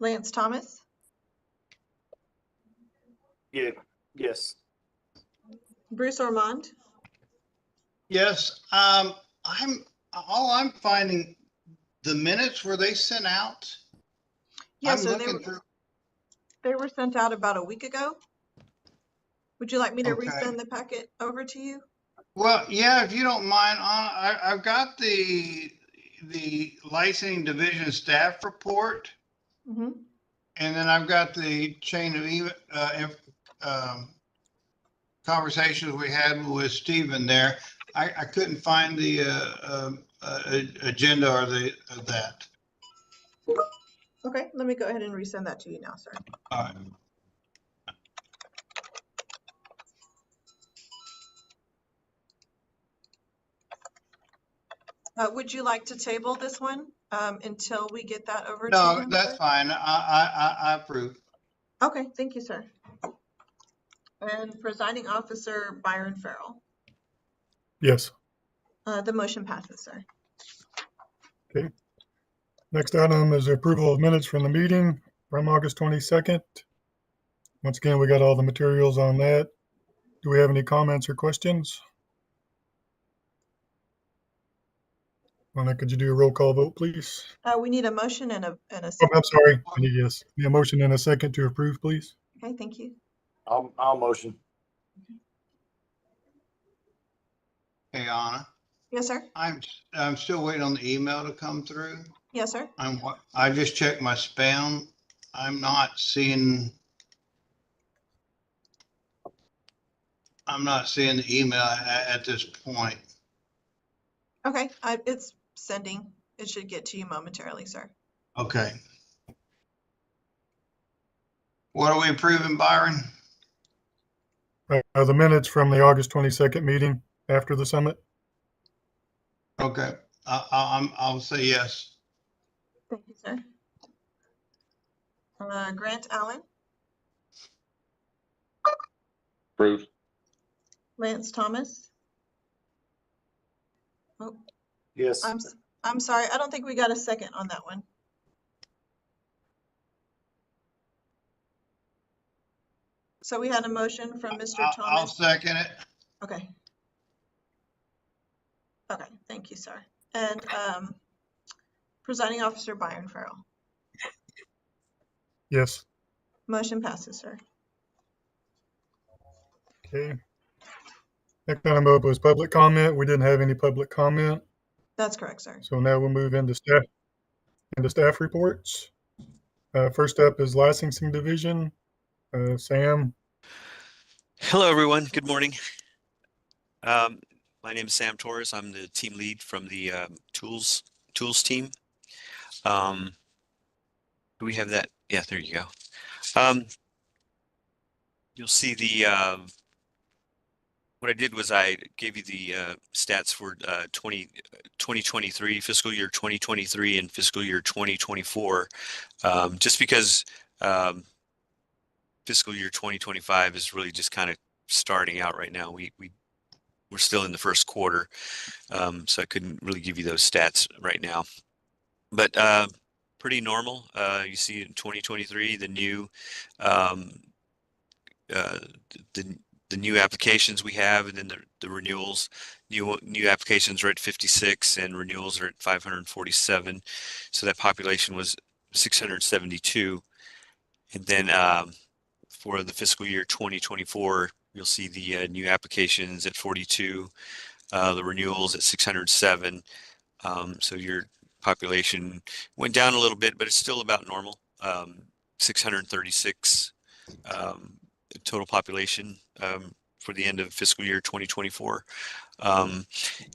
Lance Thomas, Yeah. Yes. Bruce Ormond, Yes, I'm finding the minutes, were they sent out? yes, I'm sir. looking through. They were sent out about a week ago. Would you like me to Okay. resend the packet over to you? Well, yeah, if you don't mind, I've got the licensing division staff report, Mm-hmm. and then I've got the chain of conversations we had with Stephen there. I couldn't find the agenda or that. Okay, let me go ahead and resend that to you now, sir. All right. Would you like to table this one until we get that over to No, him? that's sir? fine. I approve. Okay, thank you, sir. And presiding officer Byron Farrell. Yes. The motion passes, sir. Okay. Next item is the approval of minutes from the meeting from August 22nd. Once again, we got all the materials on that. Do we have any comments or questions? Mona, could you do a roll call vote, please? We need a motion and a Oh, second. I'm sorry. Yes. A motion and a second to approve, please. Okay, thank you. I'll motion. Hey, Anna, Yes, sir. I'm still waiting on the email to come through. Yes, sir. I just checked my spam. I'm not seeing the email at this point. Okay, it's sending. It should get to you momentarily, sir. Okay. What are we approving, Byron? The minutes from the August 22nd meeting after the summit. Okay, I'll say yes. Thank you, sir. Grant Allen, Approved. Lance Thomas. Oh, Yes. I'm sorry. I don't think we got a second on that one. So we had a motion from Mr. I'll Thomas. second it. Okay. Okay, thank you, sir. And presiding officer Byron Farrell. Yes. Motion passes, sir. Okay. Next item up was public comment. We didn't have any public comment. That's correct, sir. So now we'll move into staff reports. First up is licensing division. Sam. Hello, everyone. Good morning. My name is Sam Torres. I'm the team lead from the tools team. Do we have that? Yeah, there you go. You'll see the what I did was I gave you the stats for 2023, fiscal year 2023 and fiscal year 2024, just because fiscal year 2025 is really just kind of starting out right now. We're still in the first quarter, so I couldn't really give you those stats right now. But pretty normal. You see in 2023 the new applications we have, and then the renewals. New applications are at 56, and renewals are at 547. So that population was 672. And then for the fiscal year 2024, you'll see the new applications at 42, the renewals at 607. So your population went down a little bit, but it's still about normal. 636 total population for the end of fiscal year 2024.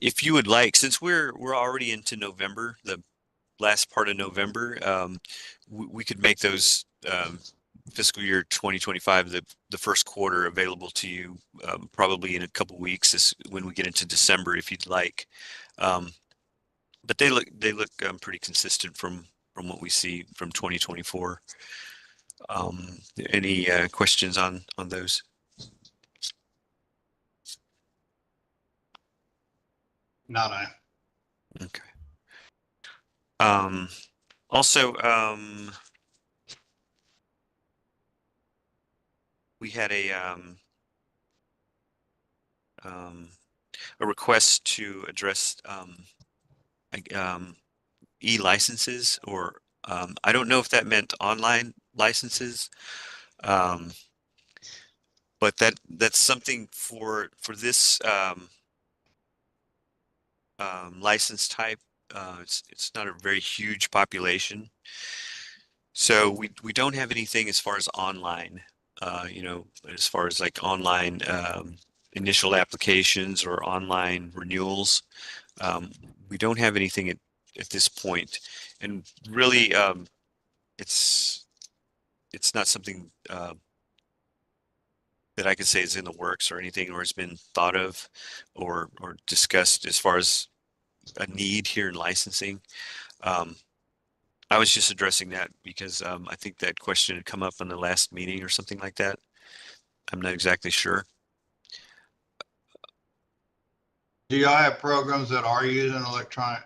If you would like, since we're already into November, the last part of November, we could make those fiscal year 2025 the first quarter available to you probably in a couple weeks when we get into December, if you'd like. But they look pretty consistent from what we see from 2024. Any questions on those? Not I. Okay. Also, we had a request to address like, e-licenses, or I don't know if that meant online licenses, but that's something for this license type. It's not a very huge population, so we don't have anything as far as online. You know, as far as like online initial applications or online renewals. We don't have anything at this point, and really, it's not something that I could say is in the works or anything, or has been thought of or discussed as far as a need here in licensing. Um, I was just addressing that because I think that question had come up in the last meeting or something like that. I'm not exactly sure. Do y'all have programs that are using electronic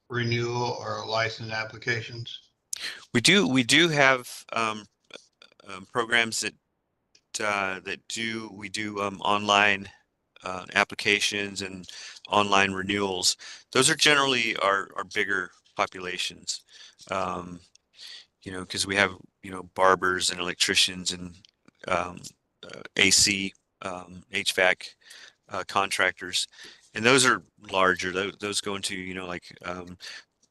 renewal or license applications? We do have programs that we do online applications and online renewals. Those are generally our bigger populations. You know, because we have, you know, barbers and electricians and AC, HVAC contractors, and those are larger. Those go into, you know, like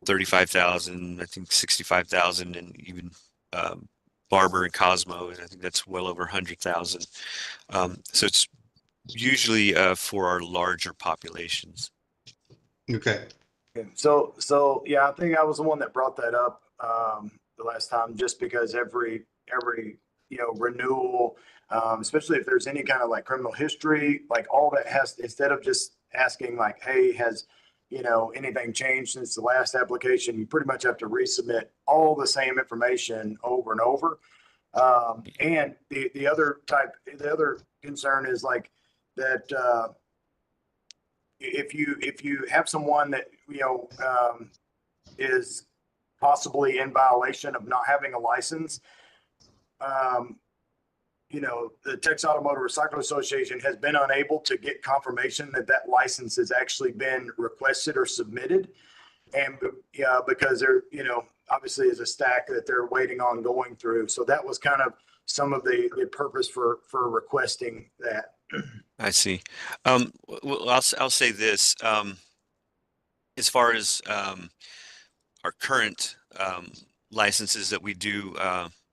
35,000, I think 65,000, and even Barber and Cosmo, and I think that's well over 100,000. So it's usually for our larger populations. Okay. Okay, so yeah, I think I was the one that brought that up the last time, just because every you know, renewal, especially if there's any kind of like criminal history, like all that has, instead of just asking like, hey, has, you know, anything changed since the last application, you pretty much have to resubmit all the same information over and over. And the other concern is like that if you have someone that, you know, is possibly in violation of not having a license, you know, the Texas Automotive Recycling Association has been unable to get confirmation that that license has actually been requested or submitted. And yeah, because there, you know, obviously is a stack that they're waiting on going through. So that was kind of some of the purpose for requesting that. I see. Well, I'll say this. As far as our current licenses that we do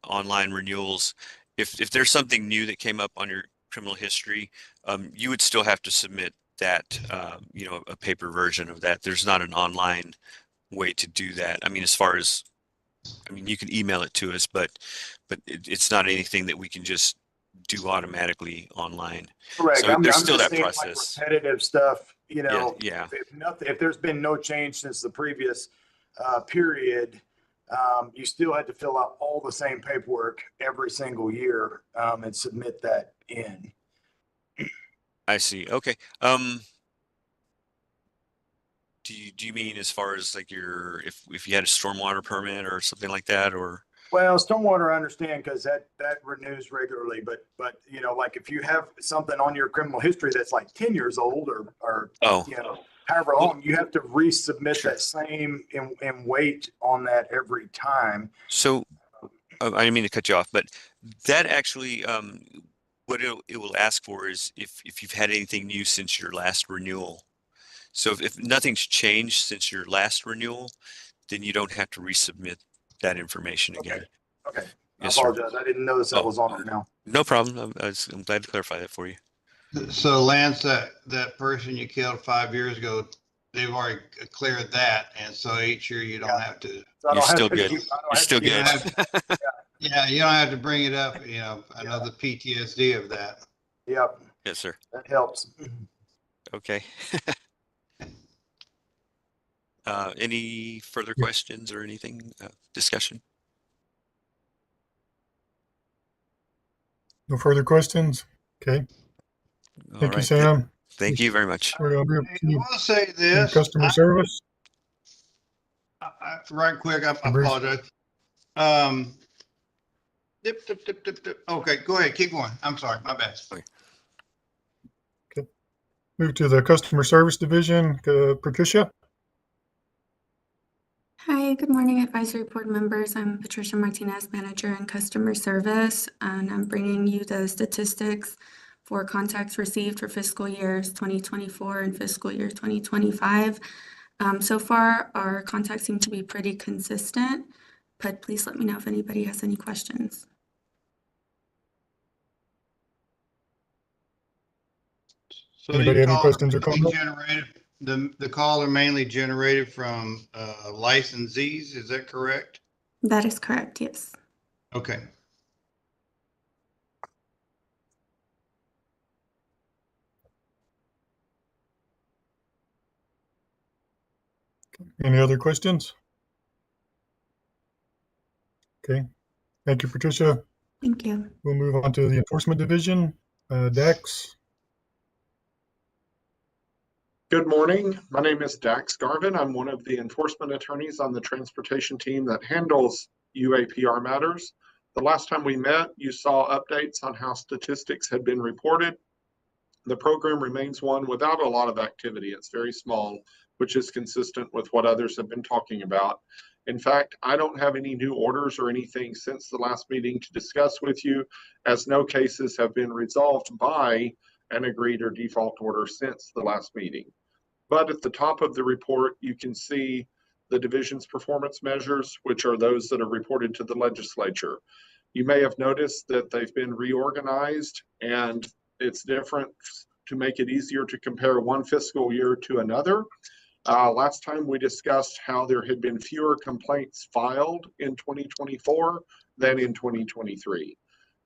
online renewals, if there's something new that came up on your criminal history, you would still have to submit that, you know, a paper version of that. There's not an online way to do that. I mean, as far as, I mean, you can email it to us, but it's not anything that we can just do automatically online. Correct. So I'm there's just still that saying, like, process. repetitive stuff, you Yeah, know, yeah. if nothing, if there's been no change since the previous period, you still had to fill out all the same paperwork every single year and submit that in. I see. Okay. Do you mean as far as like your, if you had a stormwater permit or something like that, or? Well, stormwater, I understand, because that renews regularly, but you know, like if you have something on your criminal history that's like 10 years old or Oh, you know, however long, you have to resubmit Sure. that same and wait on that every time. so I didn't mean to cut you off, but that actually, what it will ask for is if you've had anything new since your last renewal. So if nothing's changed since your last renewal, then you don't have to resubmit that information Okay. again. Okay. I Yes, sir. apologize. I didn't notice that Oh, was on it now. no problem. I'm glad to clarify that for you. So Lance, that person you killed 5 years ago, they've already cleared that. And so each year you don't have to, So I You're don't have still to good. keep- I don't You're have to still keep- good. yeah, you don't have to bring it up, you know, I know the PTSD of that. Yep, Yes, sir. that helps. Okay. Any further Yeah. questions or anything, discussion? No further questions? Okay, All thank you, right. Sam. Thank you very much. We're gonna I want to say do this, customer service. right quick, I Bruce? apologize. Um, Okay, go ahead. Keep going. I'm sorry. My bad. Move to the customer service division. Patricia? Hi, good morning, advisory board members. I'm Patricia Martinez, manager in customer service, and I'm bringing you the statistics for contacts received for fiscal years 2024 and fiscal year 2025. So far, our contacts seem to be pretty consistent, but please let me know if anybody has any questions. So Anybody these have any calls questions or are mainly comments? generated, the calls are mainly generated from licensees, is that correct? That is correct, yes. Okay. Any other questions? Okay, thank you, Patricia. Thank you. We'll move on to the enforcement division. Dax? Good morning. My name is Dax Garvin. I'm one of the enforcement attorneys on the transportation team that handles UAPR matters. The last time we met, you saw updates on how statistics had been reported. The program remains one without a lot of activity. It's very small, which is consistent with what others have been talking about. In fact, I don't have any new orders or anything since the last meeting to discuss with you, as no cases have been resolved by an agreed or default order since the last meeting. But at the top of the report, you can see the division's performance measures, which are those that are reported to the legislature. You may have noticed that they've been reorganized, and it's different to make it easier to compare one fiscal year to another. Last time we discussed how there had been fewer complaints filed in 2024 than in 2023.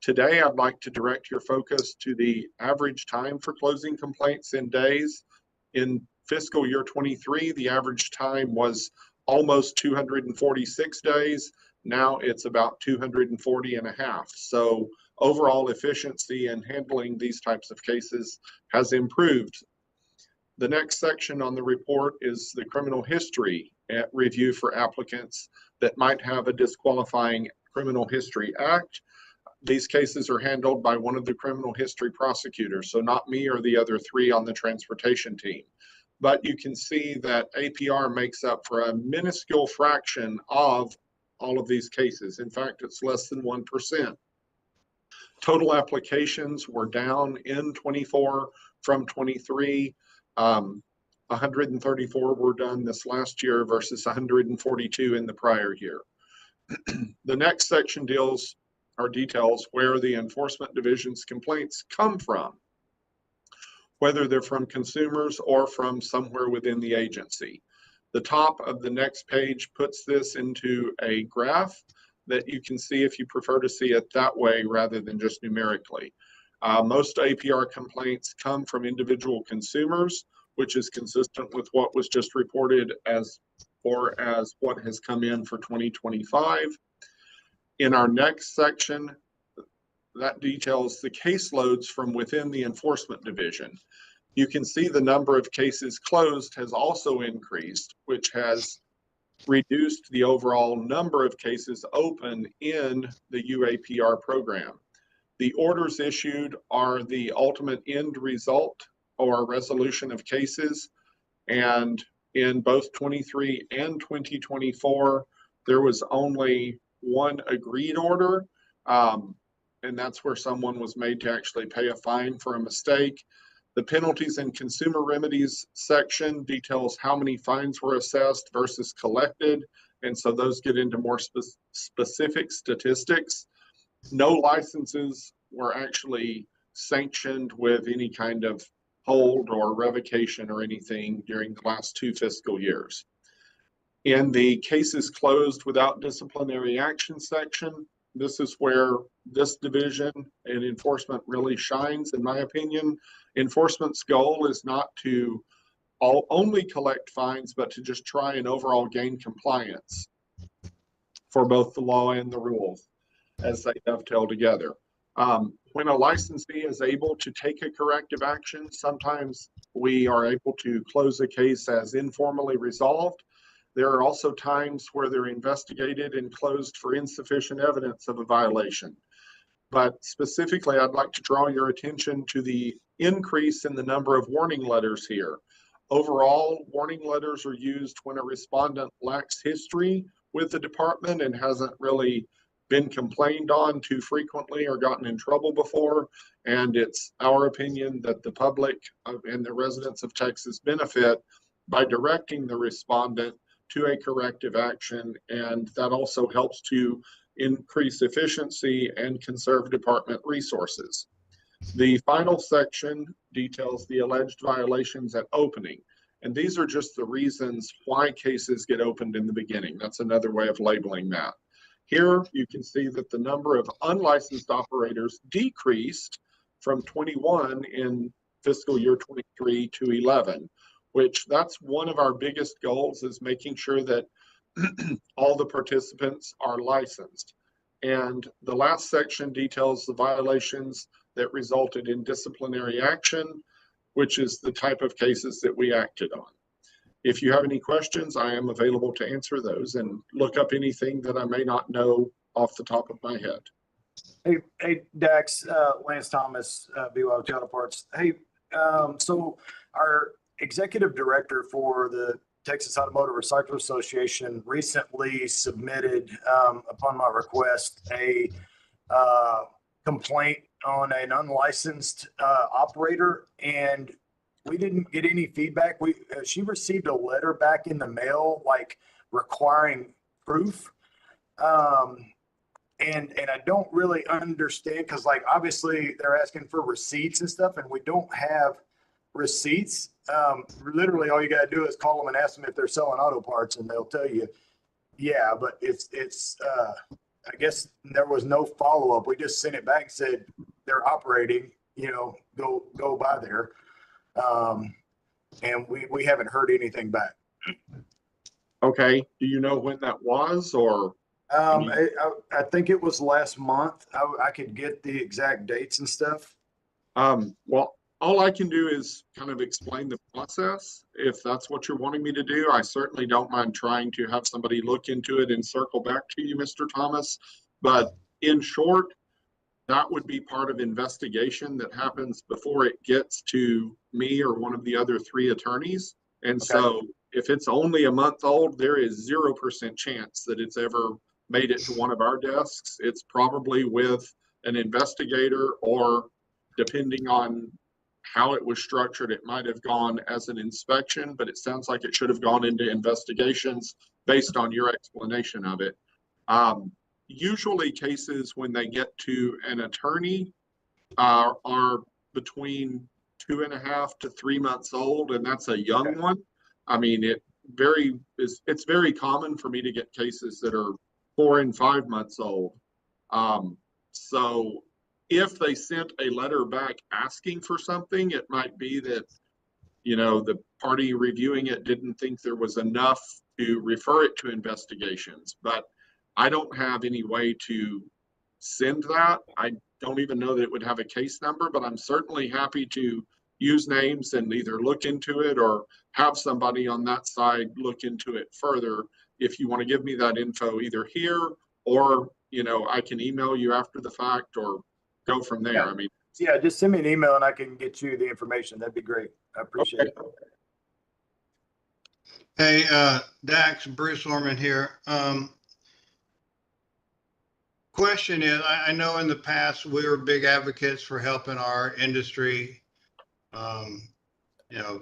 Today, I'd like to direct your focus to the average time for closing complaints in days. In fiscal year 23, the average time was almost 246 days. Now it's about 240 and a half. So overall efficiency in handling these types of cases has improved. The next section on the report is the criminal history review for applicants that might have a disqualifying criminal history act. These cases are handled by one of the criminal history prosecutors, so not me or the other three on the transportation team. But you can see that APR makes up for a minuscule fraction of all of these cases. In fact, it's less than 1%. Total applications were down in 24 from 23. 134 were done this last year versus 142 in the prior year. The next section details where the enforcement division's complaints come from, whether they're from consumers or from somewhere within the agency. The top of the next page puts this into a graph that you can see if you prefer to see it that way rather than just numerically. Most APR complaints come from individual consumers, which is consistent with what was just reported as far as what has come in for 2025. In our next section, that details the caseloads from within the enforcement division. You can see the number of cases closed has also increased, which has reduced the overall number of cases open in the UAPR program. The orders issued are the ultimate end result or resolution of cases. And in both 23 and 2024, there was only one agreed order. And that's where someone was made to actually pay a fine for a mistake. The penalties and consumer remedies section details how many fines were assessed versus collected. And so those get into more specific statistics. No licenses were actually sanctioned with any kind of hold or revocation or anything during the last 2 fiscal years. In the cases closed without disciplinary action section, this is where this division and enforcement really shines, in my opinion. Enforcement's goal is not to only collect fines, but to just try and overall gain compliance for both the law and the rules as they dovetail together. When a licensee is able to take a corrective action, sometimes we are able to close a case as informally resolved. There are also times where they're investigated and closed for insufficient evidence of a violation. But specifically, I'd like to draw your attention to the increase in the number of warning letters here. Overall, warning letters are used when a respondent lacks history with the department and hasn't really been complained on too frequently or gotten in trouble before. And it's our opinion that the public and the residents of Texas benefit by directing the respondent to a corrective action. And that also helps to increase efficiency and conserve department resources. The final section details the alleged violations at opening. And these are just the reasons why cases get opened in the beginning. That's another way of labeling that. Here you can see that the number of unlicensed operators decreased from 21 in fiscal year 23 to 11, which that's one of our biggest goals, is making sure that all the participants are licensed. And the last section details the violations that resulted in disciplinary action, which is the type of cases that we acted on. If you have any questions, I am available to answer those and look up anything that I may not know off the top of my head. Hey, Dax, Lance Thomas, BYOT Auto Parts. Hey, so our executive director for the Texas Automotive Recycler Association recently submitted, upon my request, a complaint on an unlicensed operator, and we didn't get any feedback. She received a letter back in the mail, like requiring proof. And I don't really understand, because like obviously they're asking for receipts and stuff, and we don't have receipts. Literally all you gotta do is call them and ask them if they're selling auto parts, and they'll tell you, yeah, but it's I guess there was no follow-up. We just sent it back and said they're operating, go by there. And we haven't heard anything back. Okay, do you know when that was, or? I think it was last month. I could get the exact dates and stuff. Well, all I can do is kind of explain the process. If that's what you're wanting me to do, I certainly don't mind trying to have somebody look into it and circle back to you, Mr. Thomas. But in short, that would be part of investigation that happens before it gets to me or one of the other 3 attorneys. And so if it's only a month old, there is 0% chance that it's ever made it to one of our desks. It's probably with an investigator, or depending on how it was structured, it might have gone as an inspection, but it sounds like it should have gone into investigations based on your explanation of it. Usually cases when they get to an attorney are between 2.5 to 3 months old, and that's a young one. I mean, it's very common for me to get cases that are 4 and 5 months old. So if they sent a letter back asking for something, it might be that, the party reviewing it didn't think there was enough to refer it to investigations. But I don't have any way to send that. I don't even know that it would have a case number, but I'm certainly happy to use names and either look into it or have somebody on that side look into it further. If you want to give me that info either here, or, I can email you after the fact, or go from there. Yeah. I mean, yeah, just send me an email and I can get you the information. That'd be great. I appreciate it. Hey, Dax, Bruce Orman here. Question is, I know in the past we were big advocates for helping our industry,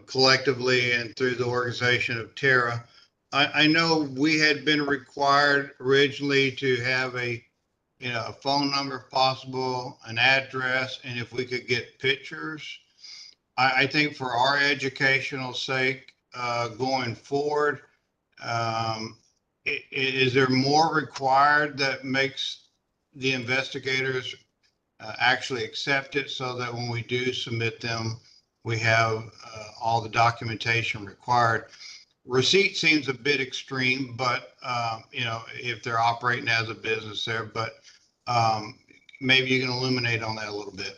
collectively and through the organization of Terra. I know we had been required originally to have a phone number if possible, an address, and if we could get pictures. I think for our educational sake, going forward, is there more required that makes the investigators actually accept it, so that when we do submit them, we have all the documentation required? Receipt seems a bit extreme, but if they're operating as a business there, but maybe you can illuminate on that a little bit.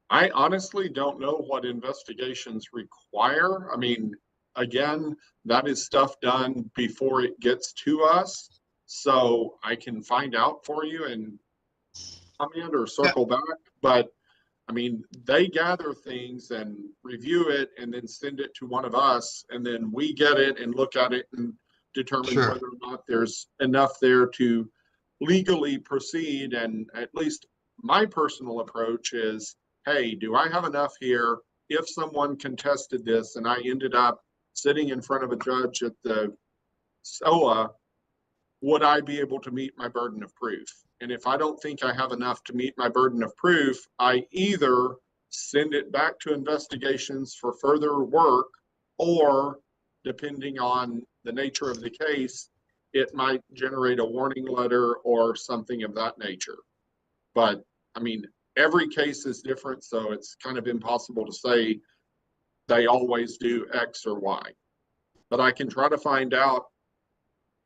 I honestly don't know what investigations require. I mean, again, that is stuff done before it gets to us. So I can find out for you and comment or circle back. But I mean, they gather things and review it and then send it to one of us. And then we get it and look at it and determine Sure. whether or not there's enough there to legally proceed. And at least my personal approach is, hey, do I have enough here? If someone contested this and I ended up sitting in front of a judge at the SOA, would I be able to meet my burden of proof? And if I don't think I have enough to meet my burden of proof, I either send it back to investigations for further work, or depending on the nature of the case, it might generate a warning letter or something of that nature. But I mean, every case is different, so it's kind of impossible to say they always do X or Y. But I can try to find out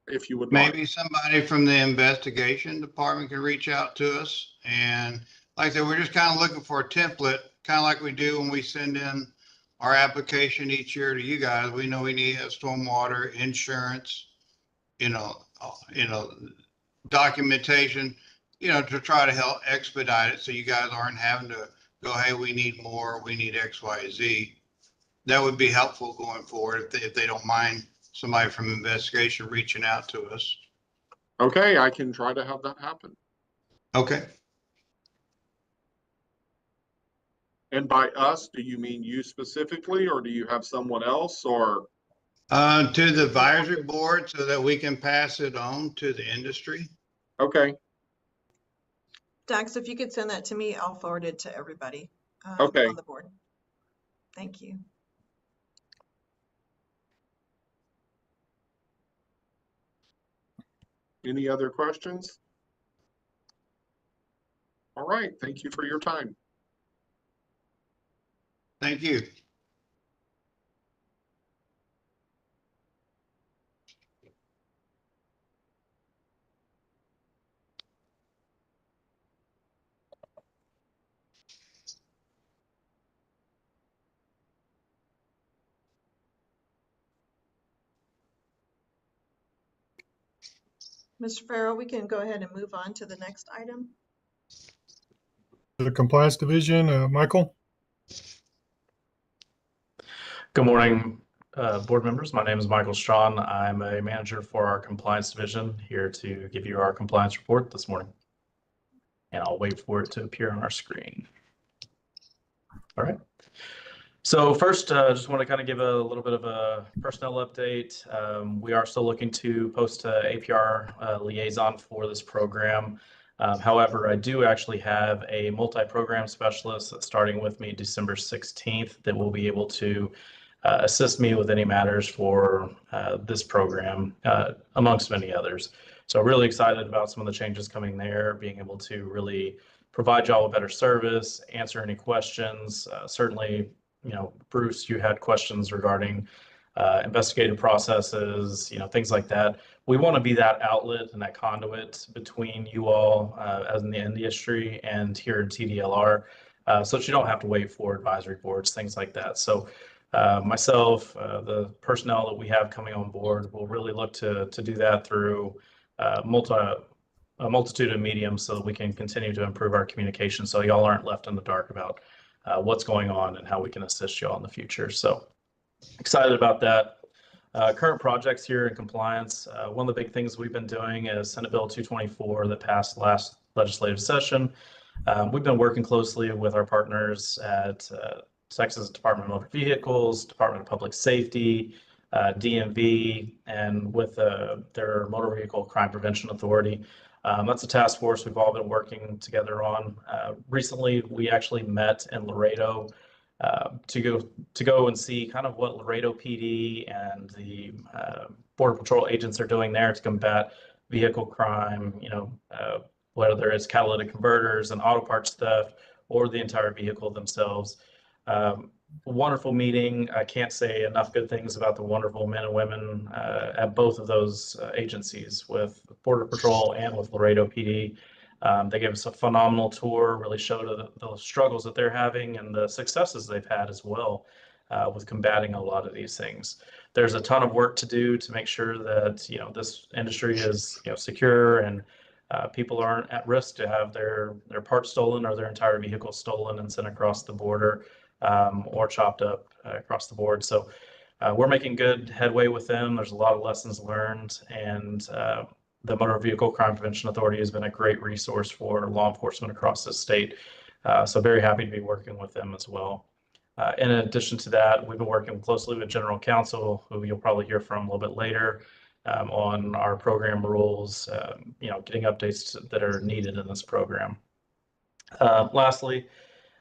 if you would like. Maybe somebody from the investigation department can reach out to us. And like I said, we're just kind of looking for a template, kind of like we do when we send in our application each year to you guys. We know we need stormwater insurance, documentation, to try to help expedite it. So you guys aren't having to go, hey, we need more, we need X, Y, Z. That would be helpful going forward if they don't mind somebody from investigation reaching out to us. Okay, I can try to have that happen. Okay. And by us, do you mean you specifically, or do you have someone else, or? To the advisory board so that we can pass it on to the industry. Okay, Dax, if you could send that to me, I'll forward it to everybody Okay. on the board. Thank you. any other questions? All right, thank you for your time. Thank you. Mr. Farrell, we can go ahead and move on to the next item. The compliance division, Michael? Good morning, board members. My name is Michael Strawn. I'm a manager for our compliance division, here to give you our compliance report this morning. And I'll wait for it to appear on our screen. All right. So first, just want to kind of give a little bit of a personnel update. We are still looking to post a APR liaison for this program. However, I do actually have a multi-program specialist that's starting with me December 16th that will be able to assist me with any matters for this program, amongst many others. So really excited about some of the changes coming there, being able to really provide y'all a better service, answer any questions. Certainly, Bruce, you had questions regarding investigative processes, things like that. We want to be that outlet and that conduit between you all as in the industry and here in TDLR, so that you don't have to wait for advisory boards, things like that. So myself, the personnel that we have coming on board will really look to do that through a multitude of mediums so that we can continue to improve our communication so y'all aren't left in the dark about what's going on and how we can assist y'all in the future. So excited about that. Current projects here in compliance. One of the big things we've been doing is Senate Bill 224 that passed last legislative session. We've been working closely with our partners at Texas Department of Motor Vehicles, Department of Public Safety, DMV, and with their Motor Vehicle Crime Prevention Authority. That's a task force we've all been working together on. Recently, we actually met in Laredo to go and see kind of what Laredo PD and the Border Patrol agents are doing there to combat vehicle crime, whether it's catalytic converters and auto parts theft or the entire vehicle themselves. Wonderful meeting. I can't say enough good things about the wonderful men and women at both of those agencies, with Border Patrol and with Laredo PD. They gave us a phenomenal tour, really showed the struggles that they're having and the successes they've had as well. with combating a lot of these things. There's a ton of work to do to make sure that this industry is secure and people aren't at risk to have their parts stolen or their entire vehicle stolen and sent across the border or chopped up across the board. So we're making good headway with them. There's a lot of lessons learned, and the Motor Vehicle Crime Prevention Authority has been a great resource for law enforcement across the state. So very happy to be working with them as well. In addition to that, we've been working closely with General Counsel, who you'll probably hear from a little bit later, on our program rules, getting updates that are needed in this program. Lastly,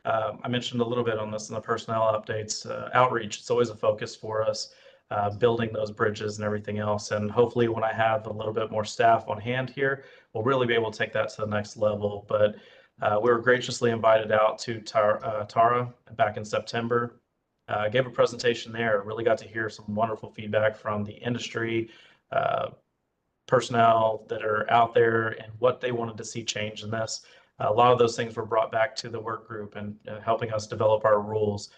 I mentioned a little bit on this in the personnel updates. Outreach, it's always a focus for us, building those bridges and everything else. And hopefully when I have a little bit more staff on hand here, we'll really be able to take that to the next level. But we were graciously invited out to Tara back in September. Gave a presentation there, really got to hear some wonderful feedback from the industry, personnel that are out there and what they wanted to see change in this. A lot of those things were brought back to the work group and helping us develop our rules.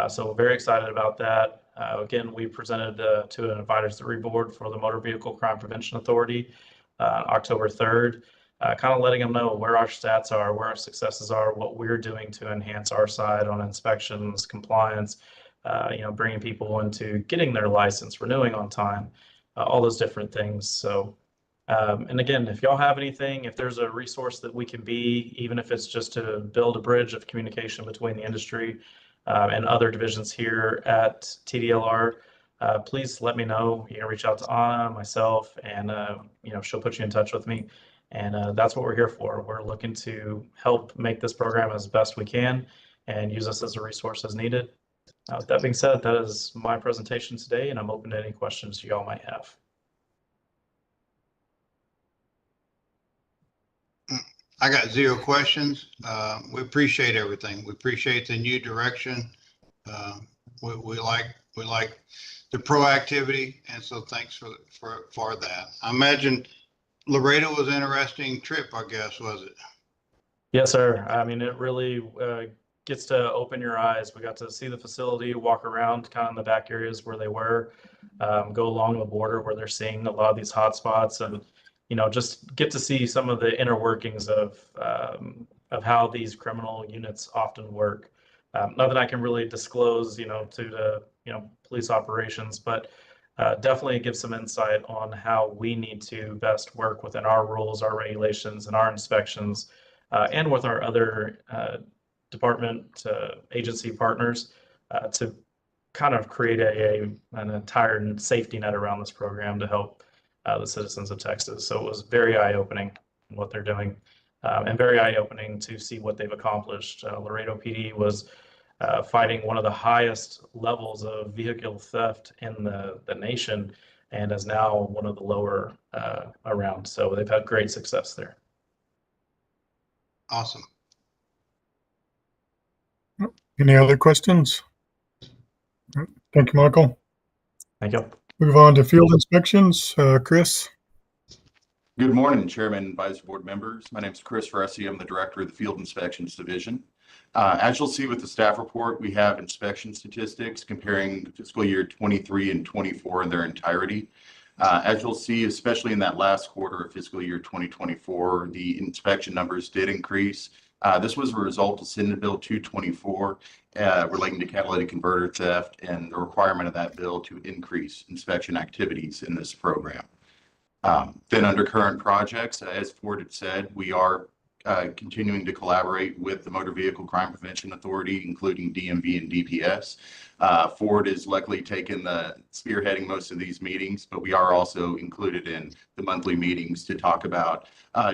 So we're very excited about that. Again, we presented to an advisory board for the Motor Vehicle Crime Prevention Authority October 3rd, kind of letting them know where our stats are, where our successes are, what we're doing to enhance our side on inspections, compliance, bringing people into getting their license, renewing on time, all those different things. So, and again, if y'all have anything, if there's a resource that we can be, even if it's just to build a bridge of communication between the industry and other divisions here at TDLR, please let me know. You can reach out to Anna, myself, and she'll put you in touch with me. And that's what we're here for. We're looking to help make this program as best we can and use us as a resource as needed. With that being said, that is my presentation today, and I'm open to any questions y'all might have. I got zero questions. We appreciate everything. We appreciate the new direction. We like the proactivity, and so thanks for that. I imagine Laredo was an interesting trip, I guess, was it? Yes, sir. I mean, it really gets to open your eyes. We got to see the facility, walk around kind of in the back areas where they were, go along the border where they're seeing a lot of these hot spots, and just get to see some of the inner workings of how these criminal units often work. Not that I can really disclose, to the police operations, but definitely give some insight on how we need to best work within our rules, our regulations, and our inspections, and with our other department agency partners to kind of create an entire safety net around this program to help the citizens of Texas. So it was very eye-opening what they're doing, and very eye-opening to see what they've accomplished. Laredo PD was fighting one of the highest levels of vehicle theft in the nation, and is now one of the lower around. So they've had great success there. Awesome. Any other questions? Thank you, Michael. Thank you. Move on to field inspections. Chris. Good morning, Chairman and Advisory Board members. My name is Chris Russi. I'm the Director of the Field Inspections Division. As you'll see with the staff report, we have inspection statistics comparing fiscal year 23 and 24 in their entirety. As you'll see, especially in that last quarter of fiscal year 2024, the inspection numbers did increase. This was a result of Senate Bill 224 relating to catalytic converter theft and the requirement of that bill to increase inspection activities in this program. Then under current projects, as Ford had said, we are continuing to collaborate with the Motor Vehicle Crime Prevention Authority, including DMV and DPS. Ford is luckily spearheading most of these meetings, but we are also included in the monthly meetings to talk about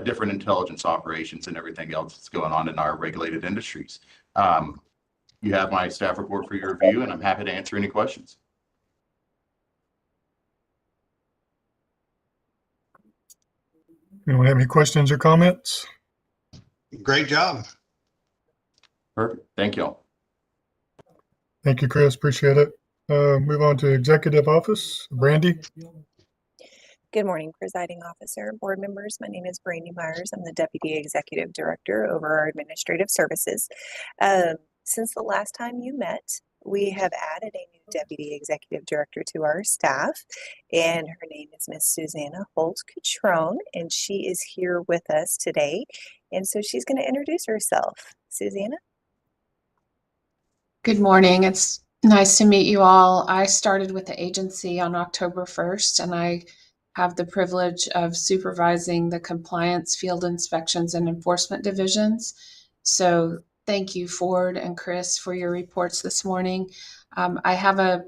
different intelligence operations and everything else that's going on in our regulated industries. You have my staff report for your review, and I'm happy to answer any questions. Anyone have any questions or comments? Great job. Perfect. Thank you all. Thank you, Chris. Appreciate it. Move on to executive office. Brandy. Good morning, presiding officer, board members. My name is Brandy Myers. I'm the Deputy Executive Director over our administrative services. Since the last time you met, we have added a new Deputy Executive Director to our staff, and her name is Miss Susanna Holt-Catrone, and she is here with us today. And so she's going to introduce herself. Susanna? Good morning. It's nice to meet you all. I started with the agency on October 1st, and I have the privilege of supervising the compliance, field inspections, and enforcement divisions. So thank you, Ford and Chris, for your reports this morning. I have a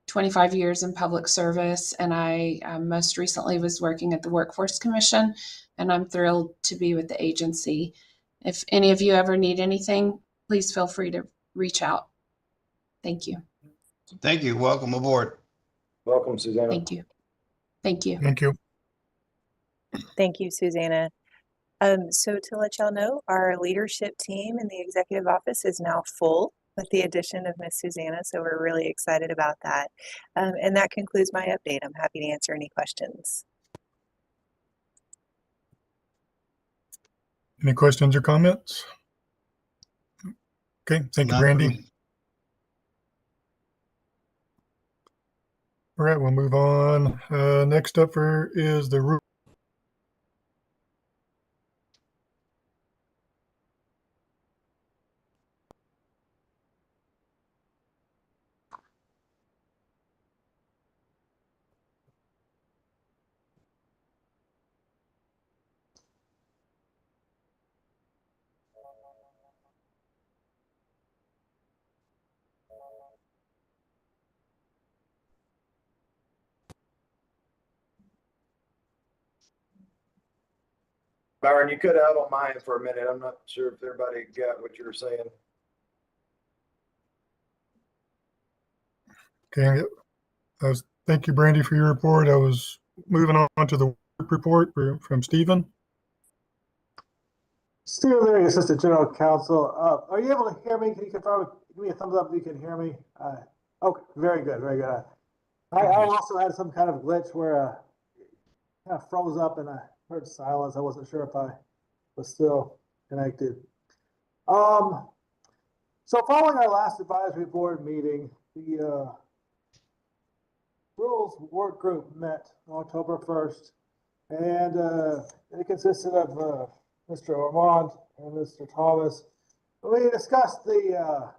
25 years in public service, and I most recently was working at the Workforce Commission, and I'm thrilled to be with the agency. If any of you ever need anything, please feel free to reach out. Thank you. Thank you. Welcome aboard. Welcome, Susanna. Thank you. Thank you. Thank you. Thank you, Susanna. So to let y'all know, our leadership team in the executive office is now full with the addition of Miss Susanna, so we're really excited about that. And that concludes my update. I'm happy to answer any questions. Any questions or comments? Okay, thank you, None for Brandy. me. All right, we'll move on. Next up is the rule. Byron, you cut out on mine for a minute. I'm not sure if everybody got what you were saying. Okay, thank you, Brandy, for your report. I was moving on to the work report from Stephen. Stephen Leary, Assistant General Counsel. Are you able to hear me? Can you confirm? Give me a thumbs up if you can hear me. Okay, very good, very good. I also had some kind of glitch where kind of froze up and I heard silence. I wasn't sure if I was still connected. So following our last advisory board meeting, the rules work group met on October 1st, and it consisted of Mr. Ormond and Mr. Thomas. We discussed the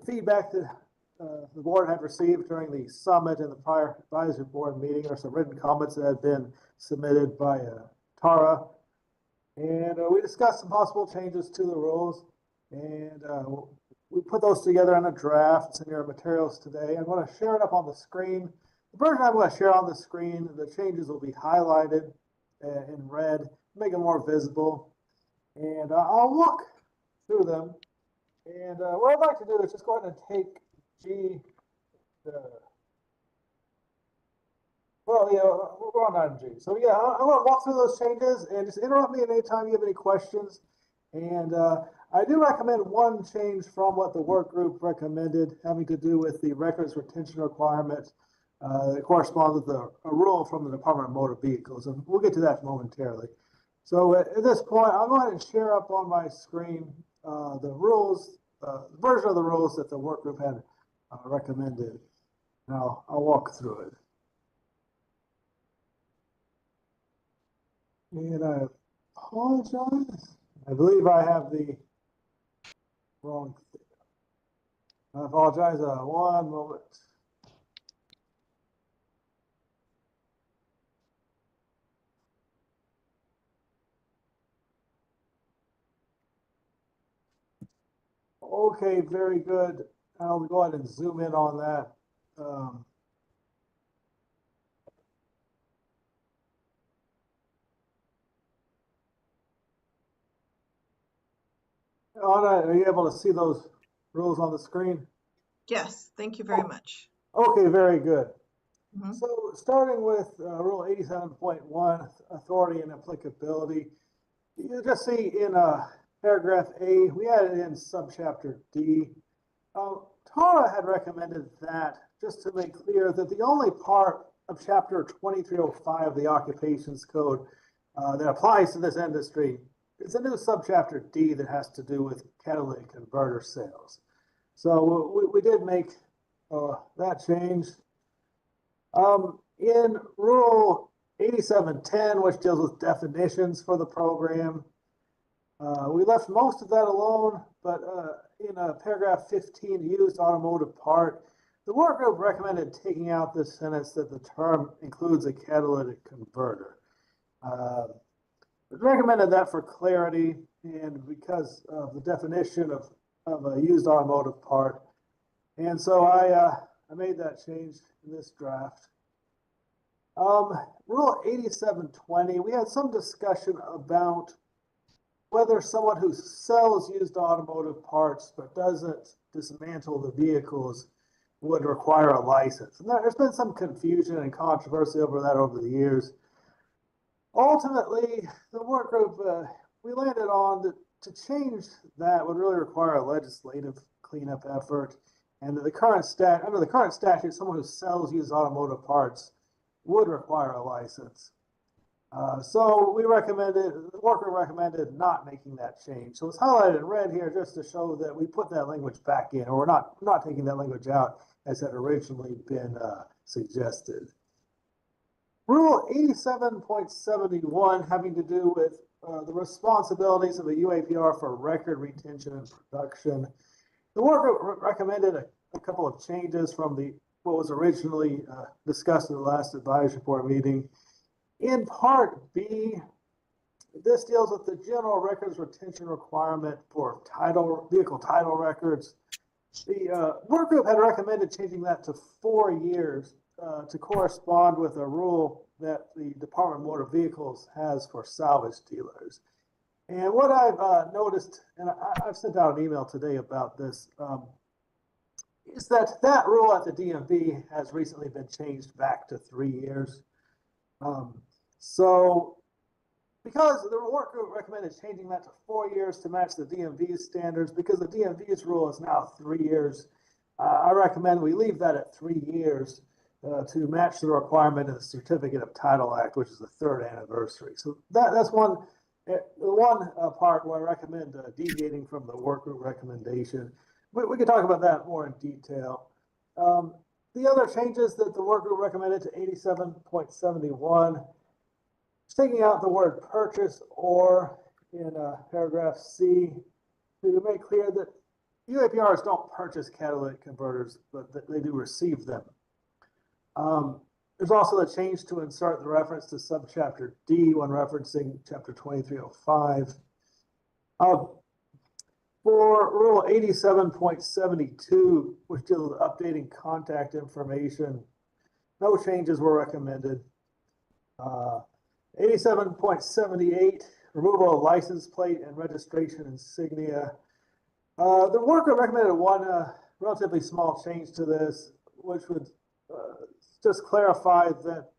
feedback that the board had received during the summit and the prior advisory board meeting. There are some written comments that had been submitted by Tara. And we discussed some possible changes to the rules. And we put those together in a draft. It's in your materials today. I'm going to share it up on the screen. The version I'm going to share on the screen, the changes will be highlighted in red, make it more visible. And I'll walk through them. And what I'd like to do is just go ahead and take G. Well, yeah, we're on item G. So yeah, I'm going to walk through those changes and just interrupt me at any time you have any questions. And I do recommend one change from what the work group recommended, having to do with the records retention requirement that corresponds with a rule from the Department of Motor Vehicles. And we'll get to that momentarily. So at this point, I'll go ahead and share up on my screen the rules, the version of the rules that the work group had recommended. Now I'll walk through it. And I apologize. I believe I have the wrong thing. I apologize. One moment. Okay, very good. I'll go ahead and zoom in on that. Anna, are you able to see those rules on the screen? Yes, thank you very much. Okay, very good. Mhm. So starting with Rule 87.1, authority and applicability, you just see in paragraph A, we added in subchapter D. Tara had recommended that just to make clear that the only part of chapter 2305 of the Occupations Code that applies to this industry is a new subchapter D that has to do with catalytic converter sales. So we did make that change. In Rule 8710, which deals with definitions for the program, we left most of that alone, but in paragraph 15, used automotive part, the work group recommended taking out this sentence that the term includes a catalytic converter. It recommended that for clarity and because of the definition of a used automotive part. And so I made that change in this draft. Rule 8720, we had some discussion about whether someone who sells used automotive parts but doesn't dismantle the vehicles would require a license. And there's been some confusion and controversy over that over the years. Ultimately, the work group, we landed on that to change that would really require a legislative cleanup effort. And under the current statute, someone who sells used automotive parts would require a license. So the worker recommended not making that change. So it's highlighted in red here just to show that we put that language back in, or we're not taking that language out as had originally been suggested. Rule 87.71 having to do with the responsibilities of a UAPR for record retention and production. The worker recommended a couple of changes from what was originally discussed in the last advisory board meeting. In part B, this deals with the general records retention requirement for vehicle title records. The work group had recommended changing that to 4 years to correspond with a rule that the Department of Motor Vehicles has for salvage dealers. And what I've noticed, and I've sent out an email today about this, is that rule at the DMV has recently been changed back to 3 years. So because the work group recommended changing that to 4 years to match the DMV's standards, because the DMV's rule is now 3 years, I recommend we leave that at 3 years to match the requirement of the Certificate of Title Act, which is the 3rd anniversary. So that's one part where I recommend deviating from the work group recommendation. We can talk about that more in detail. The other changes that the work group recommended to 87.71, taking out the word purchase or in paragraph C to make clear that UAPRs don't purchase catalytic converters, but that they do receive them. There's also a change to insert the reference to subchapter D when referencing chapter 2305. For Rule 87.72, which deals with updating contact information, no changes were recommended. 87.78, removal of license plate and registration insignia. The worker recommended one relatively small change to this, which would just clarify that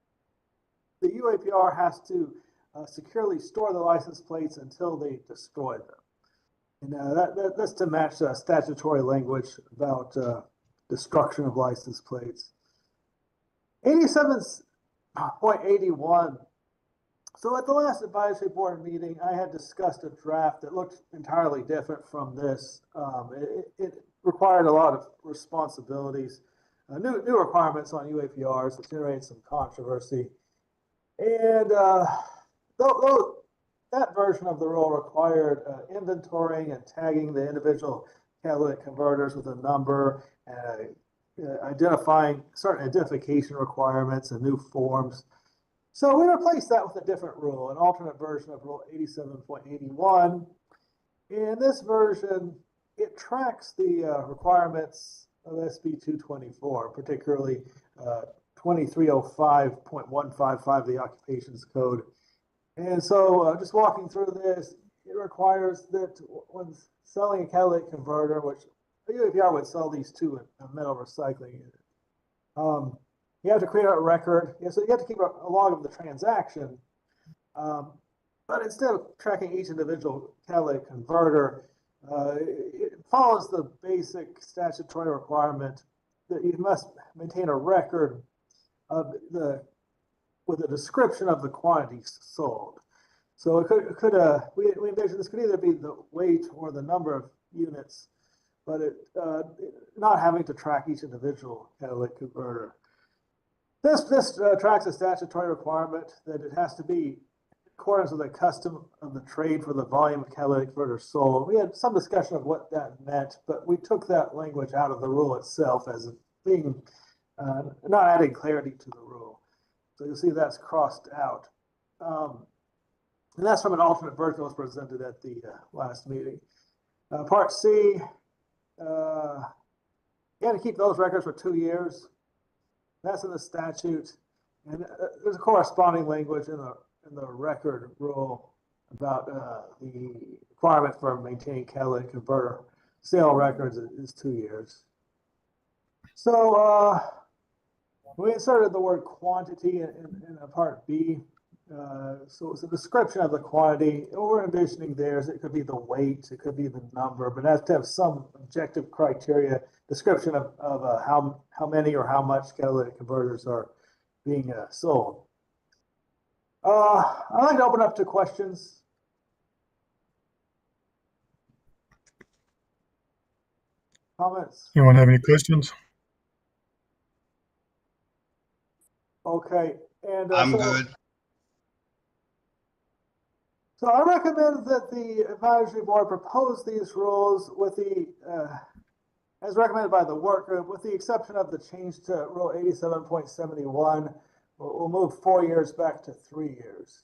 the UAPR has to securely store the license plates until they destroy them. And that's to match statutory language about destruction of license plates. 87.81. So at the last advisory board meeting, I had discussed a draft that looked entirely different from this. It required a lot of responsibilities, new requirements on UAPRs that generated some controversy. And that version of the rule required inventorying and tagging the individual catalytic converters with a number, identifying certain identification requirements and new forms. So we replaced that with a different rule, an alternate version of Rule 87.81. In this version, it tracks the requirements of SB 224, particularly 2305.155, the Occupations Code. And so just walking through this, it requires that when selling a catalytic converter, which the UAPR would sell these to a metal recycling unit, you have to create a record. So you have to keep a log of the transaction. But instead of tracking each individual catalytic converter, it follows the basic statutory requirement that you must maintain a record of with a description of the quantities sold. So we envision this could either be the weight or the number of units but not having to track each individual catalytic converter. This tracks a statutory requirement that it has to be in accordance with the custom of the trade for the volume of catalytic converters sold. We had some discussion of what that meant, but we took that language out of the rule itself as being not adding clarity to the rule. So you'll see that's crossed out. And that's from an alternate version that was presented at the last meeting. Part C, you got to keep those records for 2 years. That's in the statute. And there's a corresponding language in the record rule about the requirement for maintaining catalytic converter sale records is 2 years. So we inserted the word quantity in part B. So it's a description of the quantity. What we're envisioning there is it could be the weight, it could be the number, but it has to have some objective criteria, description of how many or how much catalytic converters are being sold. I'd like to open up to questions. Comments? Anyone have any questions? Okay, and I'm good. So I recommend that the advisory board propose these rules with the, as recommended by the work group, with the exception of the change to Rule 87.71. We'll move 4 years back to 3 years.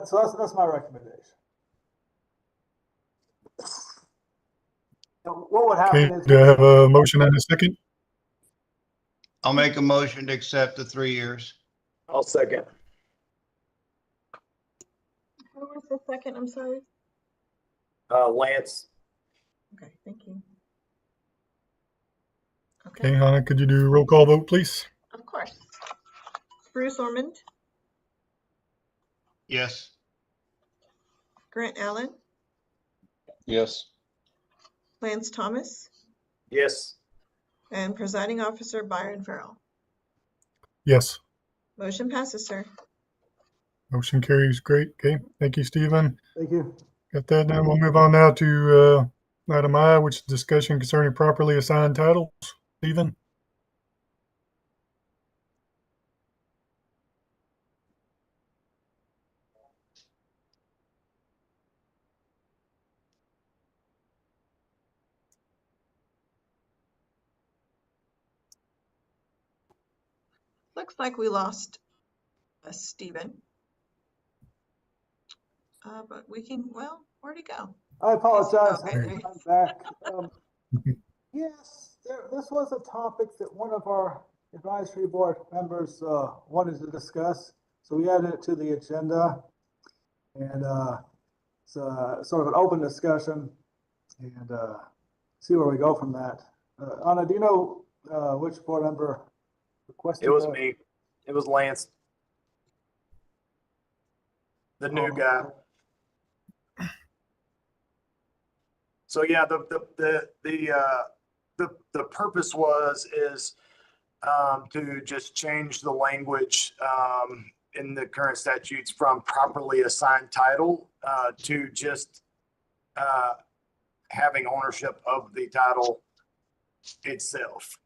So that's my recommendation. Now, what would Okay, happen is do I have a motion and a second? I'll make a motion to accept the 3 years. I'll second. Who was the second? I'm sorry. Lance. Okay, thank you. Okay, Hannah, could you do a roll call vote, please? Of course. Bruce Ormond, Yes. Grant Allen, Yes. Lance Thomas, Yes. and presiding officer Byron Farrell. Yes, Motion passes, sir. motion carries. Great. Okay, thank you, Stephen. Thank you. Got that. Now we'll move on now to item I, which is discussion concerning properly assigned titles. Stephen? Looks like we lost Stephen. But we can, well, where'd he go? I apologize. Okay, there he I'm is. back. Yes, this was a topic that one of our advisory board members wanted to discuss. So we added it to the agenda. And it's sort of an open discussion and see where we go from that. Anna, do you know which board member requested It was that? me. It was Lance. The new guy. So yeah, the purpose is to just change the language in the current statutes from properly assigned title to just having ownership of the title itself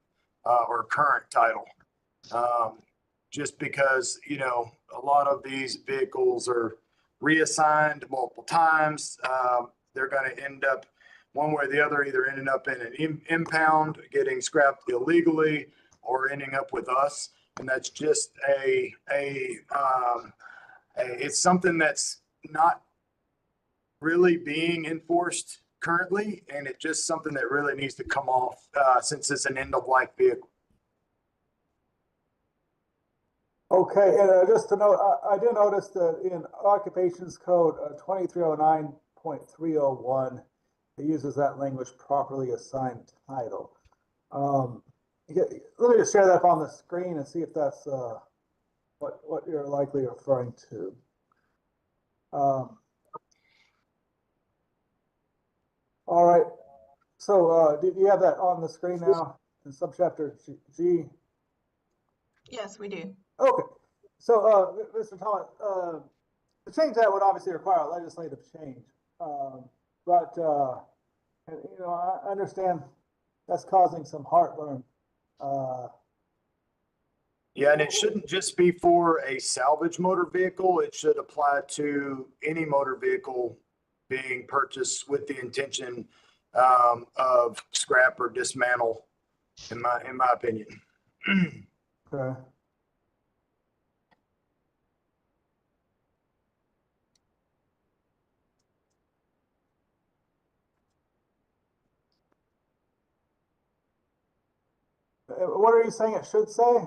or current title. Just because, you know, a lot of these vehicles are reassigned multiple times. They're going to end up one way or the other, either ending up in an impound, getting scrapped illegally, or ending up with us. And that's just it's something that's not really being enforced currently. And it's just something that really needs to come off since it's an end of life vehicle. Okay, and just to note, I did notice that in occupations code 2309.301, it uses that language properly assigned title. Let me just share that up on the screen and see if that's what you're likely referring to. All right, so do you have that on the screen now in subchapter G? Yes, we do. Okay, so Mr. Thomas, to change that would obviously require a legislative change, but And, I understand that's causing some heartburn. Yeah, and it shouldn't just be for a salvage motor vehicle. It should apply to any motor vehicle being purchased with the intention of scrap or dismantle, in my opinion. Okay. What are you saying it should say?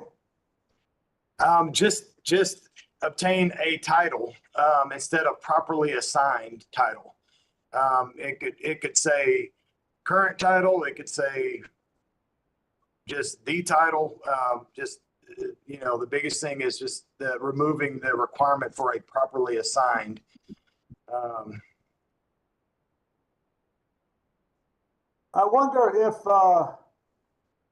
Just obtain a title instead of properly assigned title. It could say current title. It could say just the title. The biggest thing is just removing the requirement for a properly assigned. I wonder if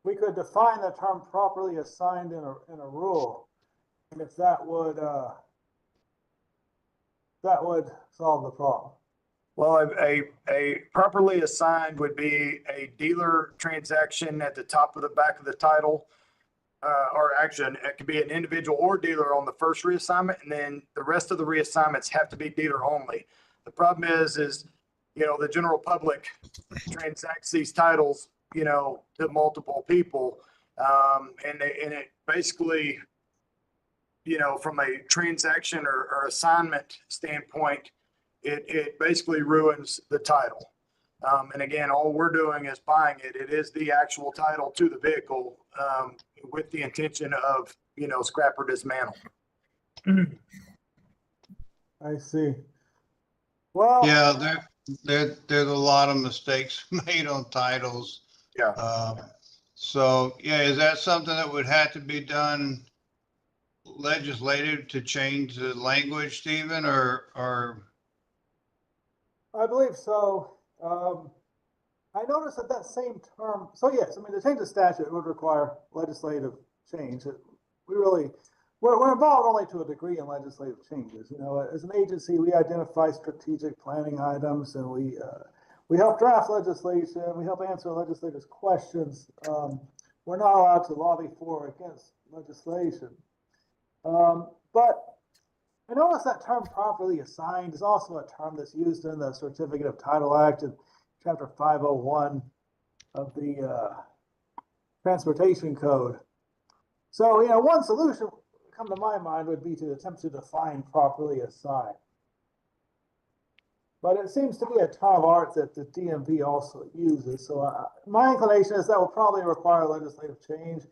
we could define the term properly assigned in a rule, and if that would solve the problem. Well, a properly assigned would be a dealer transaction at the top of the back of the title. Or actually, it could be an individual or dealer on the first reassignment, and then the rest of the reassignments have to be dealer only. The problem is the general public transacts these titles, to multiple people, and it basically, from a transaction or assignment standpoint, it basically ruins the title. And again, all we're doing is buying it. It is the actual title to the vehicle with the intention of, scrap or dismantle. I see. Well, Yeah, there's a lot of mistakes made on titles. Yeah. So, yeah, is that something that would have to be done legislative to change the language, Stephen, or? I believe so. I noticed that same term, so yes, I mean, to change the statute would require legislative change. We're involved only to a degree in legislative changes. As an agency, we identify strategic planning items, and we help draft legislation. We help answer legislators' questions. We're not allowed to lobby for or against legislation. But I notice that term properly assigned is also a term that's used in the Certificate of Title Act in Chapter 501 of the Transportation Code. So, one solution come to my mind would be to attempt to define properly assigned. But it seems to be a term of art that the DMV also uses. So my inclination is that will probably require legislative change.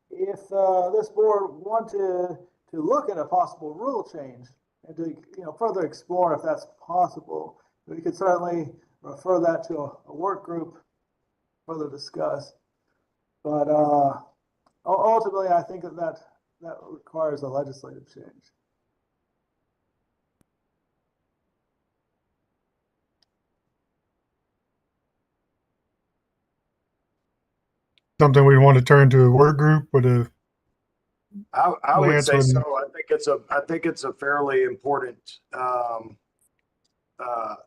If this board wanted to look at a possible rule change and to further explore if that's possible, we could certainly refer that to a work group, further discuss. But ultimately, I think that requires a legislative change. Something we want to turn to a work group with a I would Lance say would- so. I think it's a fairly important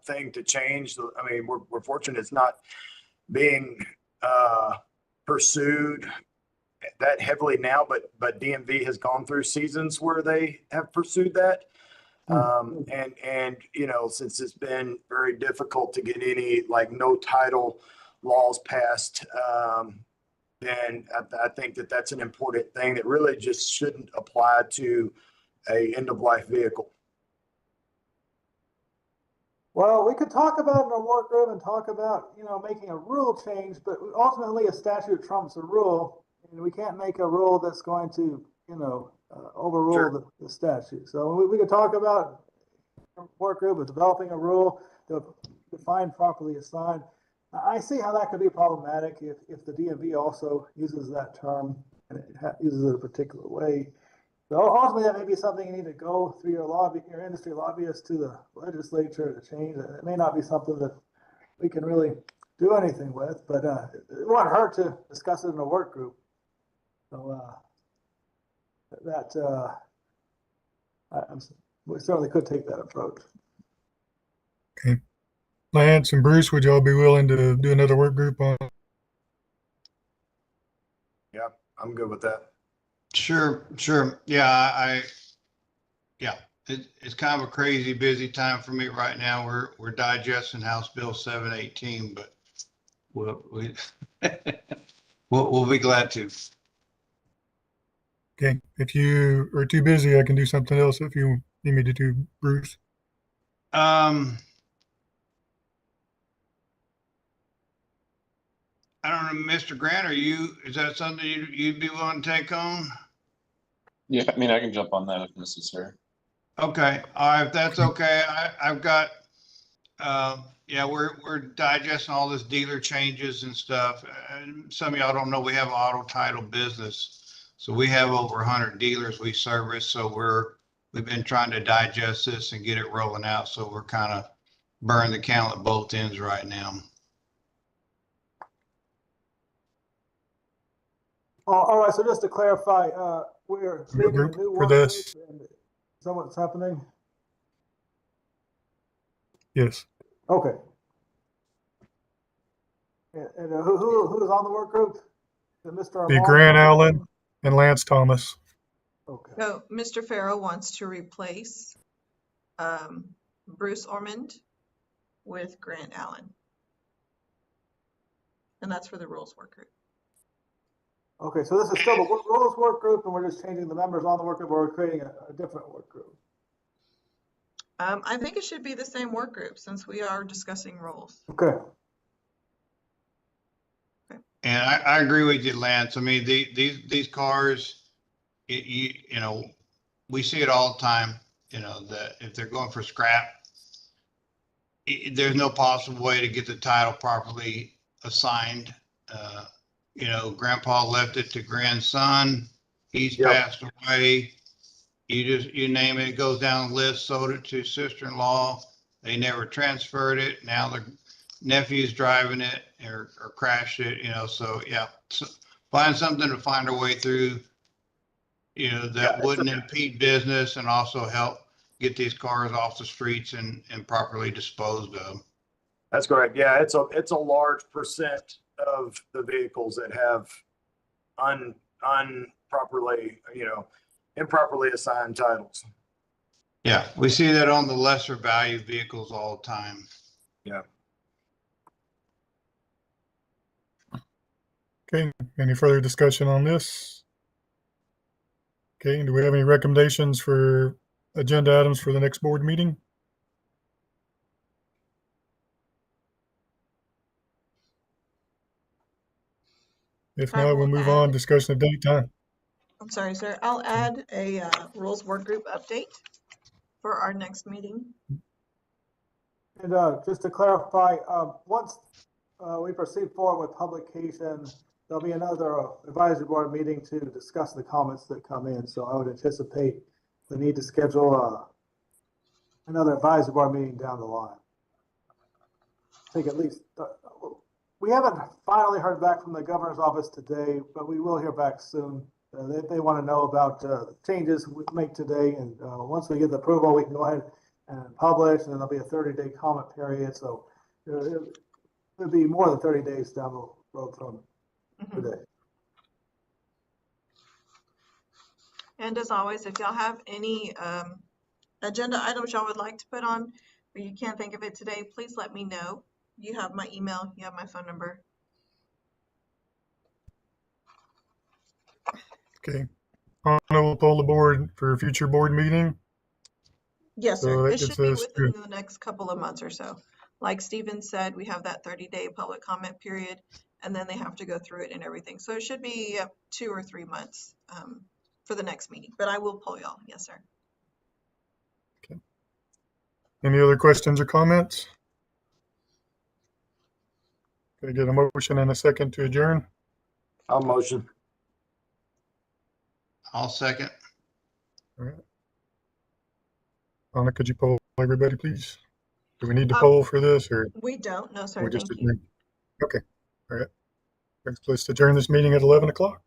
thing to change. I mean, we're fortunate it's not being pursued that heavily now, but DMV has gone through seasons where they have pursued that. And since it's been very difficult to get any no title laws passed, then I think that's an important thing that really just shouldn't apply to a end of life vehicle. Well, we could talk about it in a work group and talk about, making a rule change, but ultimately a statute trumps a rule, and we can't make a rule that's going to, overrule Sure. the statute. So we could talk about work group of developing a rule to define properly assigned. I see how that could be problematic if the DMV also uses that term and it uses it a particular way. So ultimately, that may be something you need to go through your industry lobbyist to the legislature to change. It may not be something that we can really do anything with, but it won't hurt to discuss it in a work group. So we certainly could take that approach. Okay. Lance and Bruce, would y'all be willing to do another work group on? Yeah, I'm good with that. Sure. Yeah, it's kind of a crazy busy time for me right now. We're digesting House Bill 718, but we'll be glad to. Okay, if you are too busy, I can do something else if you need me to do, Bruce. I don't know, Mr. Grant, is that something you'd be willing to take on? Yeah, I mean, I can jump on that if necessary. Okay, all right, if that's okay, I've got, yeah, we're digesting all this dealer changes and stuff. And some of y'all don't know, we have an auto title business. So we have over 100 dealers we service. So we've been trying to digest this and get it rolling out. So we're kind of burning the candle at both ends right now. All right, so just to clarify, we're creating a Group new for work group. this? And is that what's happening? Yes. Okay. And who's on the work group? Is it Mr. Be Armand? Grant Allen and Lance Thomas. Okay. So Mr. Farrow wants to replace Bruce Ormond with Grant Allen. And that's for the rules work group. Okay, so this is still the rules work group, and we're just changing the members on the work group, or we're creating a different work group? I think it should be the same work group since we are discussing rules. Okay. And I agree with you, Lance. I mean, these cars, you know, we see it all the time, you know, that if they're going for scrap, there's no possible way to get the title properly assigned. You know, grandpa left it to grandson. He's passed away. You name it, it goes down the list, sold it to sister-in-law. They never transferred it. Now the nephew's driving it or crashed it, you know, so yeah. So find something to find our way through, you know, that wouldn't impede business and also help get these cars off the streets and properly disposed of. That's correct. Yeah, it's a large percent of the vehicles that have improperly assigned titles. Yeah, we see that on the lesser value vehicles all the time. Yeah. Okay, any further discussion on this? Okay, do we have any recommendations for agenda items for the next board meeting? If I not, will we'll move on, add- discussion of date time. I'm sorry, sir. I'll add a rules work group update for our next meeting. And just to clarify, once we proceed forward with publication, there'll be another advisory board meeting to discuss the comments that come in. So I would anticipate the need to schedule another advisory board meeting down the line. I think at least, we haven't finally heard back from the governor's office today, but we will hear back soon. They want to know about changes we make today. And once we get the approval, we can go ahead and publish, and then there'll be a 30-day comment period. So it'll be more than 30 days down the road from today. And as always, if y'all have any agenda items y'all would like to put on, but you can't think of it today, please let me know. You have my email, you have my phone number. Okay, we'll poll the board for a future board meeting. Yes, So sir. that It should gets be us within through. the next couple of months or so. Like Steven said, we have that 30-day public comment period, and then they have to go through it and everything. So it should be 2 or 3 months for the next meeting, but I will poll y'all. Yes, sir. Okay. Any other questions or comments? Can I get a motion and a second to adjourn? I'll motion. I'll second. All right. Anna, could you poll everybody, please? Do we need to poll for this, or We don't. No, sir. we just Thank you. adjourn? Okay. All right. Let's adjourn this meeting at 11 o'clock.